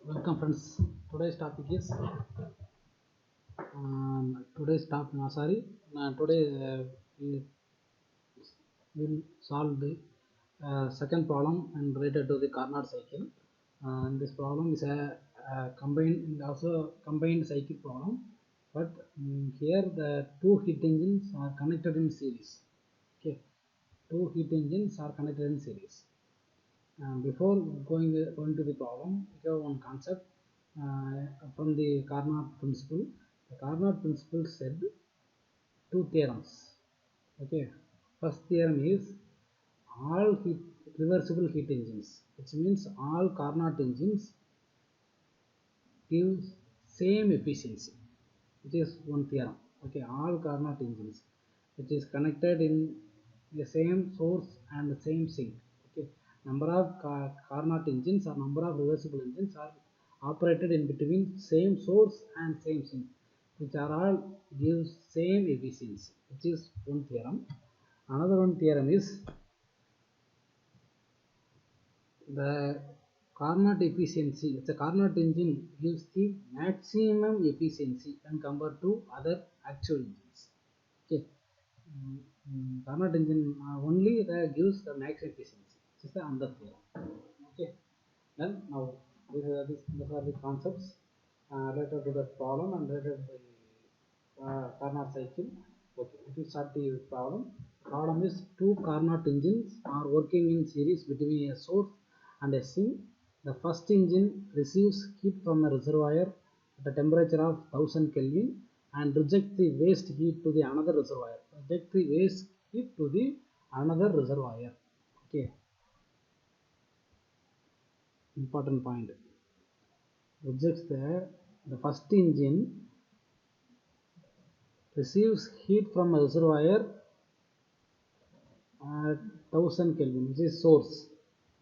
Welcome friends. Today's topic is today we will solve the second problem and related to the Carnot cycle. This problem is a combined, also combined cycle problem, but here the two heat engines are connected in series. Okay, two heat engines are connected in series. Before going to the problem, we have one concept from the Carnot principle. The Carnot principle said two theorems. Okay, first theorem is all reversible heat engines, which means all Carnot engines give same efficiency, which is one theorem. Okay, all Carnot engines which is connected in the same source and the same sink. Okay, number of Carnot engines or number of reversible engines are operated in between same source and same sink, which are all gives same efficiency, which is one theorem. Another one theorem is the Carnot efficiency. The Carnot engine gives the maximum efficiency when compared to other actual engines. Okay, Carnot engine only gives the max efficiency. This is the another theorem. Okay, then now these are the concepts related to the problem and related to the Carnot cycle. Okay, if we start the problem. Problem is two Carnot engines are working in series between a source and a sink. The first engine receives heat from a reservoir at a temperature of 1000 Kelvin and rejects the waste heat to the another reservoir. Reject the waste heat to the another reservoir. Okay, important point. Rejects the first engine receives heat from a reservoir at 1000 Kelvin, which is source.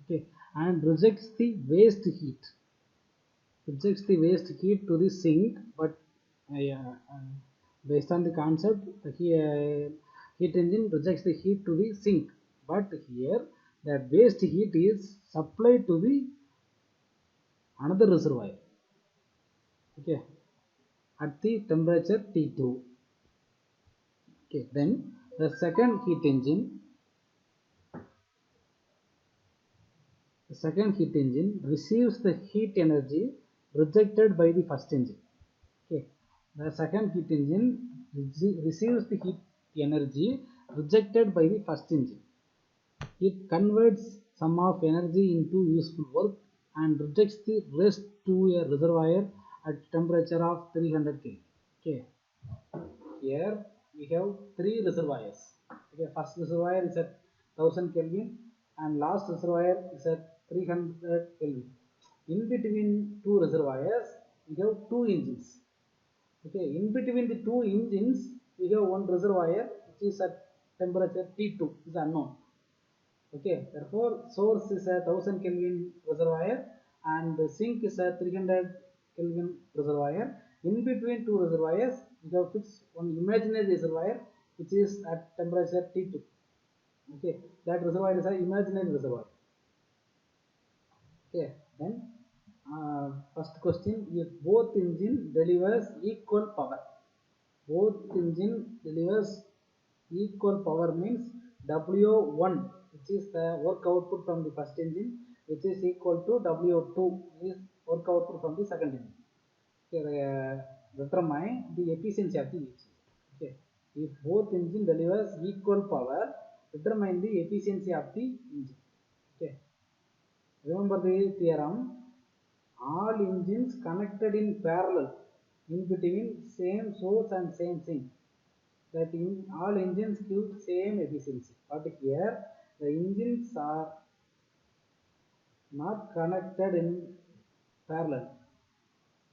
Okay, and rejects the waste heat. Rejects the waste heat to the sink, but based on the concept, the heat engine rejects the heat to the sink. But here, that waste heat is supplied to the another reservoir. Okay, at the temperature T2. Okay, then the second heat engine receives the heat energy rejected by the first engine. Okay, the second heat engine receives the heat energy rejected by the first engine. It converts some of energy into useful work and rejects the rest to a reservoir at temperature of 300 Kelvin. Okay, here we have three reservoirs. Okay, first reservoir is at 1000 Kelvin and last reservoir is at 300 Kelvin. In between two reservoirs, we have two engines. Okay, in between the two engines, we have one reservoir which is at temperature T2 is unknown. Okay, therefore source is a 1000 Kelvin reservoir and the sink is a 300 Kelvin reservoir. In between two reservoirs, we have fixed one imaginary reservoir which is at temperature T2. Okay, that reservoir is an imaginary reservoir. Okay, then first question: if both engine delivers equal power, both engine delivers equal power means W1, which is the work output from the first engine, which is equal to W2 is work output from the second engine. Okay, determine the efficiency of the engine. Okay, if both engine delivers equal power, determine the efficiency of the engine. Okay, remember the theorem. All engines connected in parallel in between same source and same sink. That in all engines give same efficiency, but here the engines are not connected in parallel.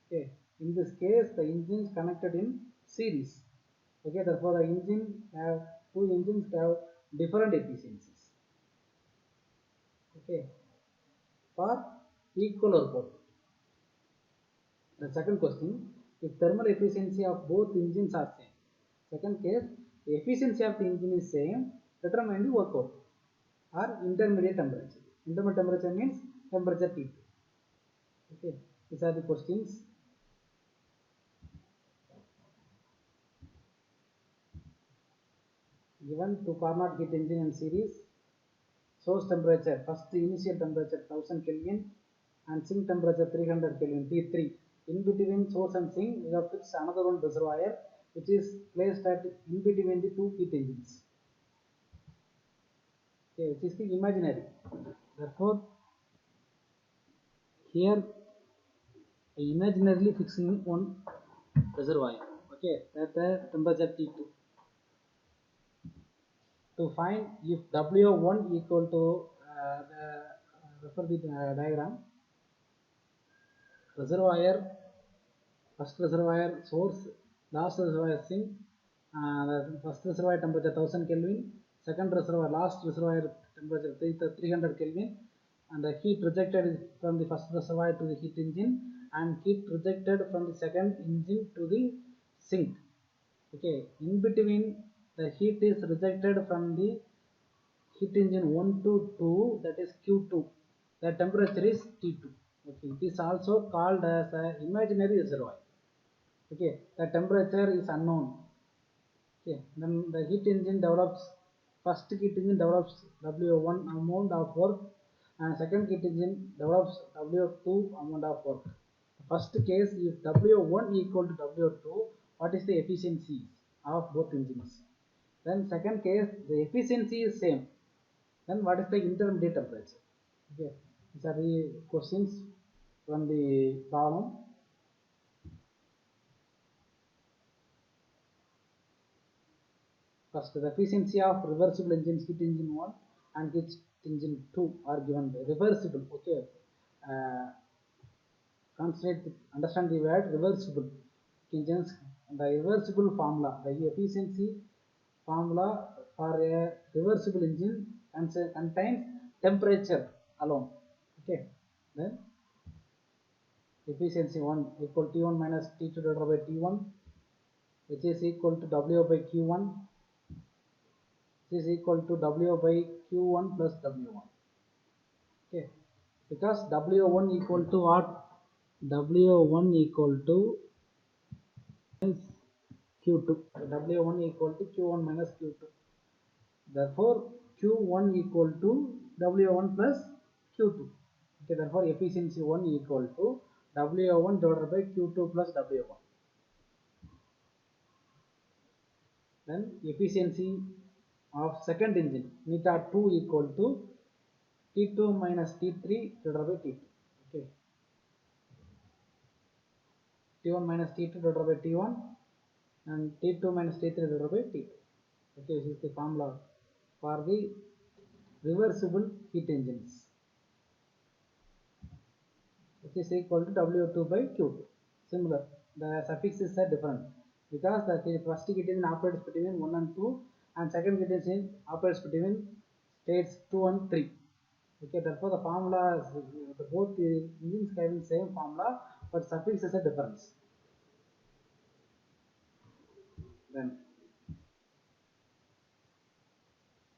Okay, in this case the engines connected in series. Okay, therefore the two engines have different efficiencies. Okay, for equal output. The second question: if thermal efficiency of both engines are same. Second case, the efficiency of the engine is same, determine the work output or intermediate temperature. Intermediate temperature means temperature T2. Okay, these are the questions. Given two Carnot heat engine in series, source temperature, first initial temperature 1000 Kelvin and sink temperature 300 Kelvin, T3. In between source and sink, we have fixed another one reservoir which is placed at in between the two heat engines. Okay, which is the imaginary. Therefore, here imaginarily fixing one reservoir. Okay, that the temperature T2. To find if W1 equal to refer the diagram. Reservoir, first reservoir source, last reservoir sink, the first reservoir temperature 1000 Kelvin, second reservoir, last reservoir temperature 300 Kelvin, and the heat rejected is from the first reservoir to the heat engine and heat rejected from the second engine to the sink. Okay, in between the heat is rejected from the heat engine 1 to 2, that is Q2. The temperature is T2. Okay, it is also called as an imaginary reservoir. Okay, the temperature is unknown. Okay, then the heat engine develops, first heat engine develops W1 amount of work and second heat engine develops W2 amount of work. First case, if W1 equal to W2, what is the efficiency of both engines? Then second case, the efficiency is same. Then what is the intermediate temperature? Okay, these are the questions from the problem. First, the efficiency of reversible engines, heat engine 1 and heat engine 2 are given. Reversible, okay. Understand the word reversible engines. The reversible formula, the efficiency formula for a reversible engine contains temperature alone. Okay, then efficiency 1 equal T1 minus T2 divided by T1, which is equal to W by Q1, which is equal to W by Q1 plus W1. Okay, because W1 equal to what? W1 equal to Q2. W1 equal to Q1 minus Q2. Therefore, Q1 equal to W1 plus Q2. Okay, therefore efficiency 1 equal to W1 divided by Q2 plus W1. Then efficiency of second engine neta 2 equal to T2 minus T3 divided by T2. Okay, T1 minus T2 divided by T1 and T2 minus T3 divided by T2. Okay, this is the formula for the reversible heat engines, which is equal to W2 by Q2. Similar, the suffixes are different because the first heat engine operates between 1 and 2 and second heat engine operates between states 2 and 3. Okay, therefore the formula, both the engines having same formula, but suffixes are different. Then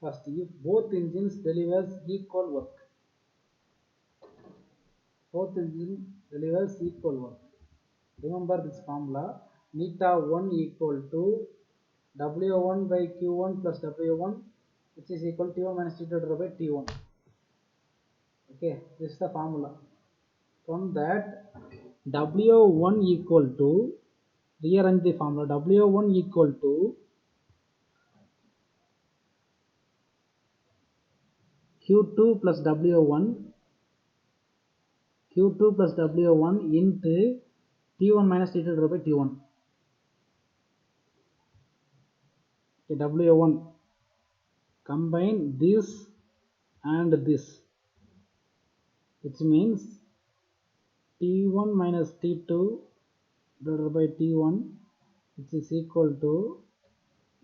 first, if both engines delivers equal work, both engine delivers equal work. Remember this formula, neta 1 equal to W1 by Q1 plus W1, which is equal to T1 minus T2 divided by T1. Okay, this is the formula. From that, W1 equal to, rearrange the formula, W1 equal to Q2 plus W1, Q2 plus W1 into T1 minus T2 divided by T1. Okay, W1, combine this and this, which means T1 minus T2 divided by T1, which is equal to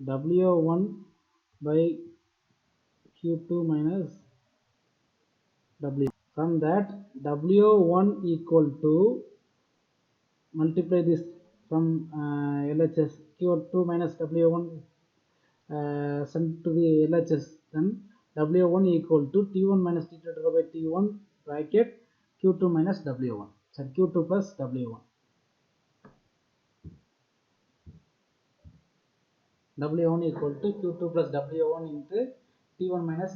W1 by Q2 minus W. From that, W1 equal to, multiply this from LHS, Q2 minus W1 sent to the LHS, then W1 equal to T1 minus T2 divided by T1 bracket Q2 minus W1. sorry, Q2 plus W1. W1 equal to Q2 plus W1 into T1 minus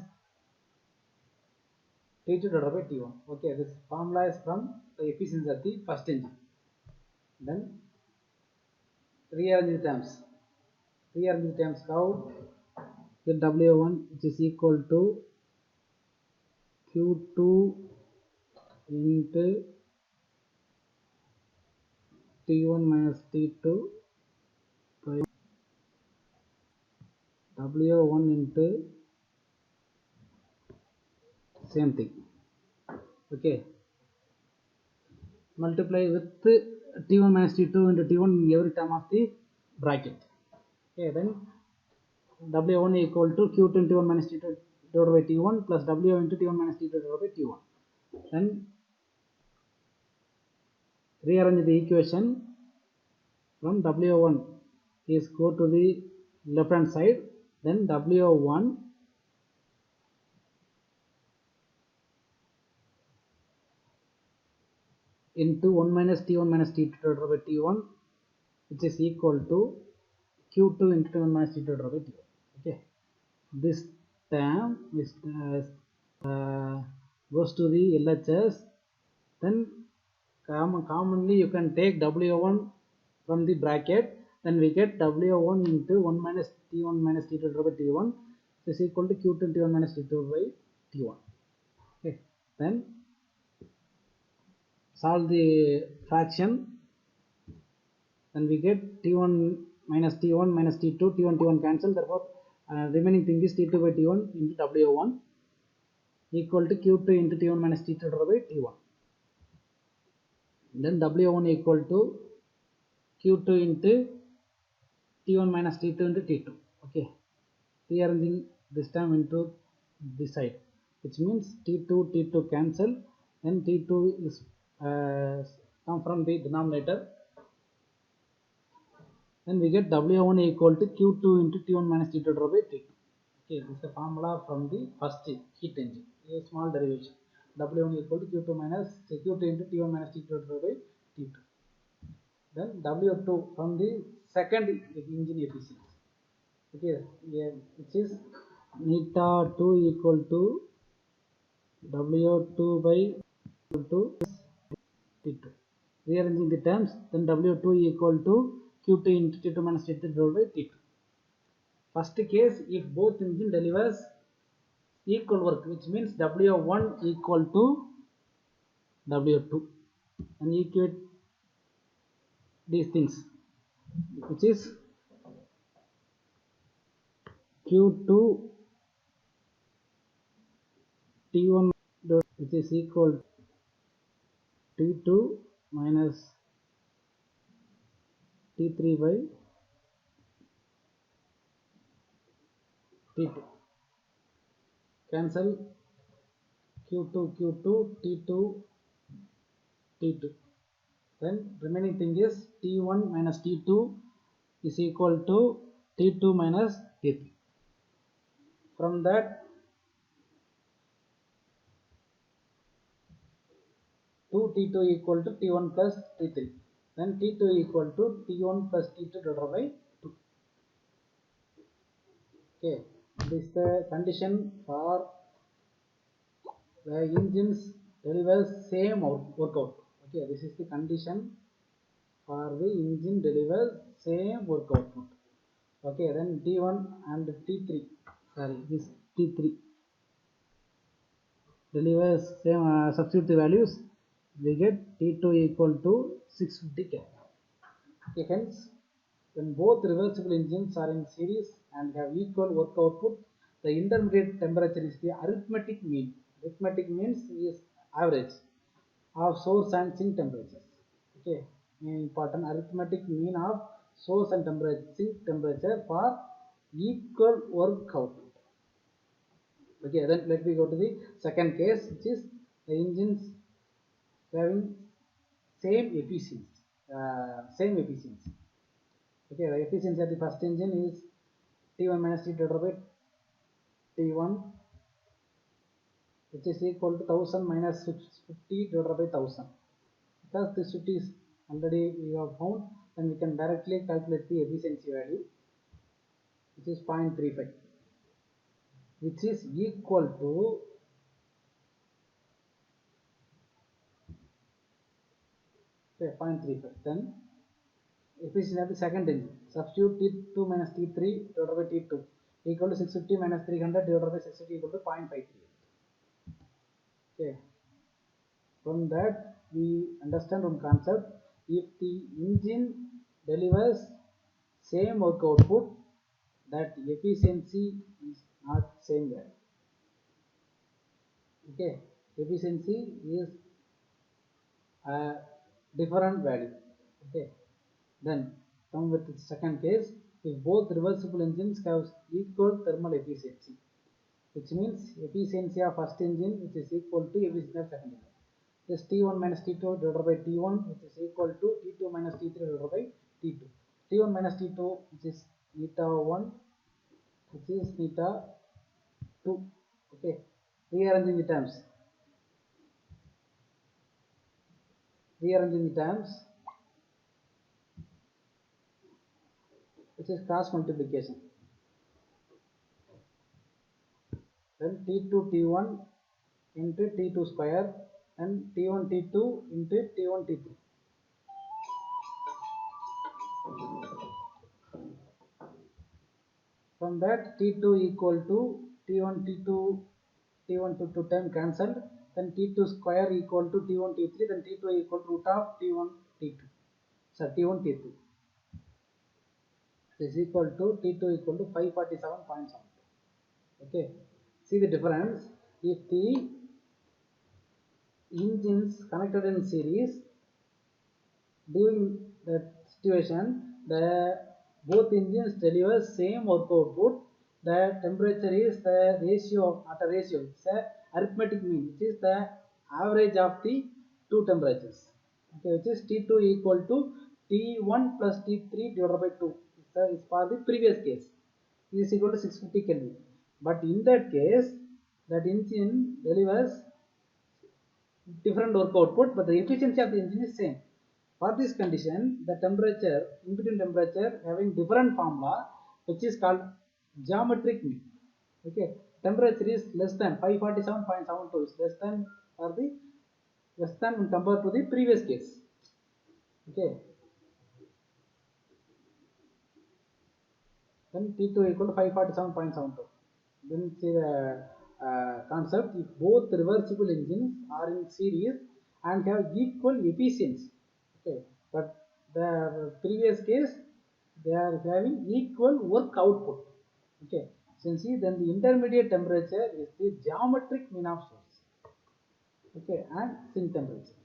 T2 divided by T1. Okay, this formula is from the efficiency of the first engine. Then rearrange the terms. Rearrange the terms how? Here W1 which is equal to Q2 into T1 minus T2 by W1 into same thing. Okay, multiply with T1 minus T2 into T1 in every term of the bracket. Okay, then W1 equal to Q2 into T1 minus T2 divided by T1 plus W into T1 minus T2 divided by T1. Then rearrange the equation from W1 is go to the left hand side, then W1 into 1 minus T1 minus T2 divided by T1 which is equal to Q2 into T1 minus T2 divided by T1. Okay, this term is goes to the LHS. Then commonly you can take W1 from the bracket, then we get W1 into 1 minus T1 minus T2 divided by T1 is equal to Q2 into T1 minus T2 by T1. Okay, then solve the fraction, then we get T1 minus T1 minus T2, T1 T1 cancel, therefore remaining thing is T2 by T1 into W1 equal to Q2 into T1 minus T2 divided by T1. Then W1 equal to Q2 into T1 minus T2 into T2. Okay, rearranging this term into this side, which means T2 T2 cancel, then T2 is come from the denominator, then we get W1 equal to Q2 into T1 minus T2 divided by T2. Okay, this is the formula from the first heat engine. A small derivation. W1 equal to Q2 minus Q2 into T1 minus T2 divided by T2. Then W2 from the second engine efficiency. Okay, yeah, which is neta 2 equal to W2 by equal to T2. Rearranging the terms, then W2 equal to Q2 into T2 minus T2 divided by T2. First case, if both engine delivers equal work, which means W1 equal to W2, and equate these things, which is Q2 T1 which is equal to T2 minus T3 by T2. Cancel Q2 Q2 T2 T2. Then remaining thing is T1 minus T2 is equal to T2 minus T3. From that 2 T2 equal to T1 plus T3. Then T2 equal to T1 plus T2 divided by 2. Okay, this is the condition for the engines delivers same work output. Okay, this is the condition for the engine delivers same work output. Okay, then T1 and T3, sorry, this T3 delivers same, substitute the values, we get T2 equal to 650 K. Okay, hence when both reversible engines are in series and have equal work output, the intermediate temperature is the arithmetic mean. Arithmetic means is average of source and sink temperatures. Okay, important, arithmetic mean of source and sink temperature for equal work output. Okay, then let me go to the second case, which is the engines having same efficiency. Okay, the efficiency of the first engine is T1 minus T2 divided by T1, which is equal to 1000 minus 50 divided by 1000. because this 50 is already we have found, then we can directly calculate the efficiency value, which is 0.35, which is equal to 0.35. Then efficiency of the second engine, substitute T2 minus T3 divided by T2 equal to 650 minus 300 divided by 650 equal to 0.538. Okay, from that we understand one concept. If the engine delivers same work output, that efficiency is not same value. Okay, efficiency is a different value. Okay, then come with the second case. If both reversible engines have equal thermal efficiency, which means efficiency of first engine which is equal to efficiency of second engine. This T1 minus T2 divided by T1 which is equal to T2 minus T3 divided by T2. T1 minus T2 which is eta 1 which is eta 2. Okay, rearranging the terms. Rearranging the terms, which is cross multiplication. Then T2 T1 into T2 square and T1 T2 into T1 T3. From that T2 equal to T1 T2 T1 T2 term cancelled, then T2 square equal to T1 T3, then T2 equal to root of T1 T2, so T1 T2 is equal to T2 equal to 547.7. Okay, see the difference. If the engines connected in series, during that situation the both engines deliver same work output, the temperature is the ratio, not a ratio, it's a arithmetic mean, which is the average of the two temperatures. Okay, which is T2 equal to T1 plus T3 divided by 2 is for the previous case, is equal to 650 Kelvin. But in that case that engine delivers different work output, but the efficiency of the engine is same. For this condition, the temperature, in between temperature having different formula, which is called geometric mean. Okay, temperature is less than 547.72 is less than when compared to the previous case. Okay, then T2 equal to 547.72. Then see the concept. If both reversible engines are in series and have equal efficiency, okay, but the previous case they are having equal work output. Okay, so see, then the intermediate temperature is the geometric mean of source. Okay, and sink temperature,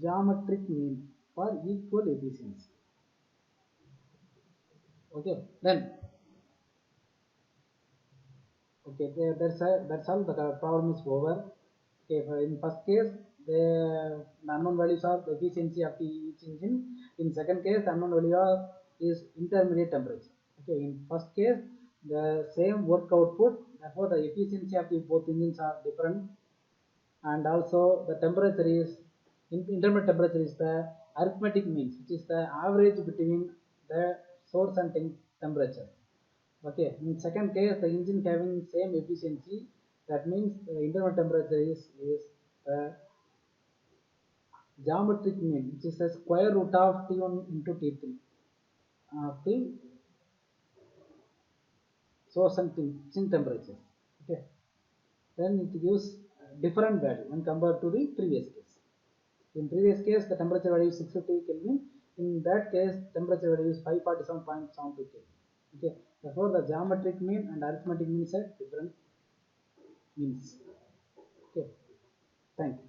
geometric mean for equal efficiency. Okay, then okay, that's all. The problem is over. Okay, in first case the unknown values are the efficiency of each engine. In second case the unknown value is intermediate temperature. Okay, in first case the same work output, therefore the efficiency of the both engines are different, and also the temperature is intermediate temperature is the arithmetic means, which is the average between the source and temperature. Okay, in second case the engine having same efficiency, that means the intermediate temperature is the geometric mean, which is the square root of T1 into T3 of the source and sink temperature. Okay, then it gives different value when compared to the previous case. In previous case the temperature value is 650 Kelvin, in that case temperature value is 547.72 Kelvin. Okay, therefore the geometric mean and arithmetic means are different means. Okay, thank you.